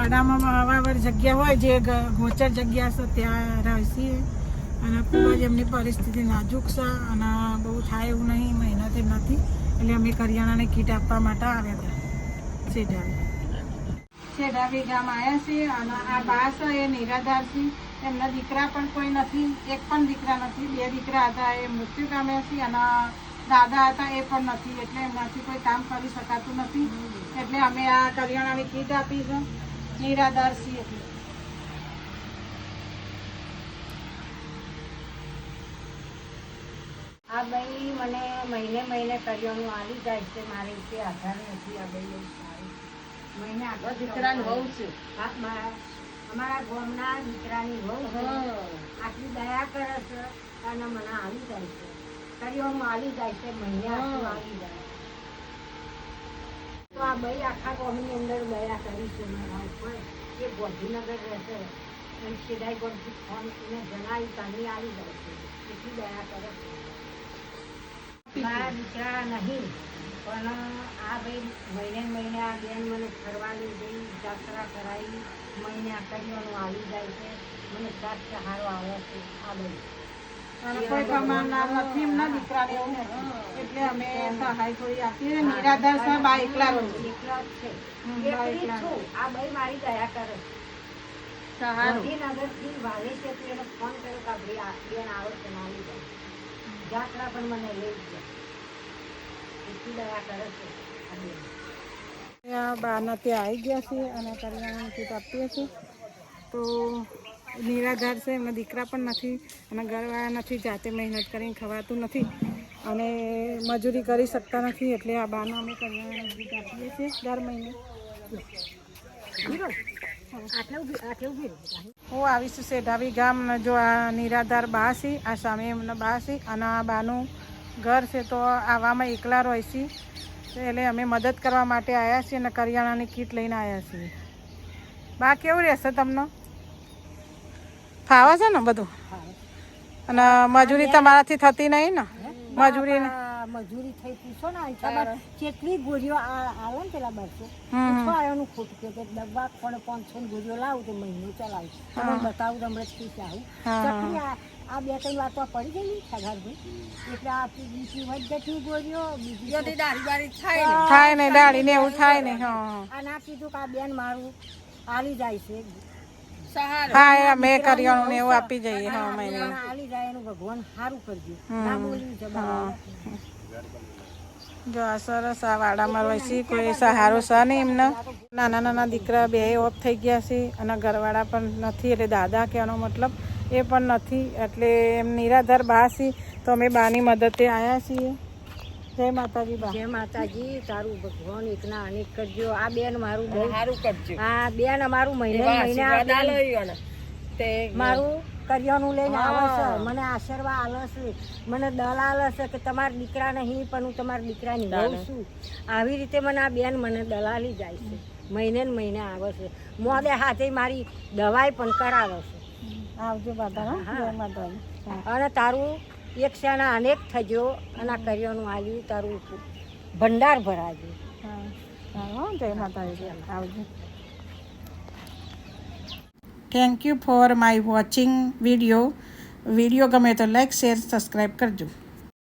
વાડામાં વાવર જગ્યા હોય જે ગોચર જગ્યા છે ત્યાં રહીશી અને ખૂબ જ એમની પરિસ્થિતિ નાજુક છે અને બહુ થાય એવું નહીં, મહેનતે નથી. એટલે અમે કરિયાણાની કીટ આપવા માટે આવ્યા હતા શેઢાવી ગામ આવ્યા છીએ. અને આ બા છે એ નિરાધાર છે, એમના દીકરા પણ કોઈ નથી, એક પણ દીકરા નથી. 2 દીકરા હતા એ મૃત્યુ પામ્યા છે અને દાદા હતા એ પણ નથી, એટલે એમનાથી કોઈ કામ કરી શકાતું નથી. એટલે અમે આ કરિયાણાની કીટ આપી છે, નિરાધાર છીએ એટલે. આ ભાઈ મને મહિને મહિને કરિયાણું આવી જાય છે, મારે તે આધાર નથી. આ ભાઈ મહિને આગળ દીકરાની વહુ છે, અમારા ગામના દીકરાની વહુ છે, આટલી દયા કરે છે અને મને આવી જાય છે, કરિયાણું આવી જાય છે, મહિને આટલું આવી જાય. તો આ ભાઈ આખા ગામની અંદર દયા કરી છે મારા ઉપર. એ ગાંધીનગર રહેશે અને સિદાઈ ગોળથી ફોન એને જણાવી તાની આવી જાય છે, એટલી દયા કરે છે. મારા દીકરા નહીં પણ આ ભાઈ મહિને મહિને આ બેન મને ફરવાની જઈ, જાત્રા કરાવી, મહિને આ કરિયાણું આવી જાય છે, મને સાત સહારો આવે છે. આ ભાઈ અને કોઈ કમાનાર નથી એમના દીકરાને એવું નથી, એટલે અમે સહાય થોડી આપીએ. નિરાધાર છે, બા એકલા રહે છે. એકલા જ છે, એકલી જ છું. આ ભાઈ મારી દયા કરે છે. ગાંધીનગરથી વાલે છે તો એને ફોન કર્યો કે ભાઈ આ બેન આવે છે, આવી જાય. જાત્રા પણ મને લઈ ગયા, એટલી દયા કરે છે આ બેન. બાના ત્યાં આવી ગયા છીએ અને કરિયાણાની કીટ આપીએ છીએ. તો નિરાધાર છે, એમના દીકરા પણ નથી અને ઘરવાળા નથી, જાતે મહેનત કરીને ખવાતું નથી અને મજૂરી કરી શકતા નથી. એટલે આ બાનો અમે કરિયાણાની કીટ આપીએ છીએ દર મહિને. હું આવીશું શેઢાવી ગામ. જો આ નિરાધાર બા છે, આ સામે એમના બા છે અને આ બાનું ઘર છે, તો આવામાં એકલા રહે છે. એટલે અમે મદદ કરવા માટે આવ્યા છીએ અને કરિયાણાની કીટ લઈને આવ્યા છીએ. બા કેવું રહેશે તમને? ફાવે છે ને બધું? અને મજૂરી તમારાથી થતી નહીં ને? મજૂરી થઈ પૂછો ને ખબર કેટલી ગોળીઓ આવે ને પેલા 200 આયોનું ખોટું કે ડબ્બા કોને 500 ગોળીઓ લાવું તો મહિનો ચલાવું. તમે બતાવું હમણાં થી ચાહું આ 2-3 વાતો પડી ગઈ સગારભાઈ, એટલે આ બીજી વધતી ગોળીઓ બીજી થાય ને દાડી ને એવું થાય ને. આ ના કીધું કે આ બેન મારું આલી જાય છે, હા અમે કરિયાણું ને એવું આપી જઈએ. હા મહિને આલી જાય એનું ભગવાન સારું કરજો. ના બોલ્યું છે જો આ સરસ આ વાડામાં હોય છે, કોઈ સહારો છે નહીં એમને. નાના નાના દીકરા 2 ઓફ થઈ ગયા છે અને ઘરવાળા પણ નથી, એટલે દાદા કહેવાનો મતલબ એ પણ નથી. એટલે એમ નિરાધાર બા છે, તો અમે બાની મદદે આવ્યા છીએ. જય માતાજી બા. જય માતાજી. તારું ભગવાન એકના અનેક કરજો. આ બેન મારું બહુ સારું કરજો. આ બેન અમારું મહિને મારું કરિયાણું લઈને આવે છે, મને આશીર્વાદ આલે છે, મને દલ આલે છે કે તમારા દીકરા નહીં પણ હું તમારા દીકરાની વહુ છું. આવી રીતે મને આ બેન મને દલાલી જાય છે, મહિને ને મહિને આવે છે. મોદે હાથે મારી દવાઈ પણ કરાવે છે. આવજો બાબા. જય માતાજી. અને તારું એક શાના અનેક થજો અને આ કરિયાણું આવ્યું તારું ભંડાર ભરાજો. હા જય માતાજી. આવજો. Thank you for my watching video. Video ગમે તો લાઈક, શેર, સબસ્ક્રાઈબ કરજો.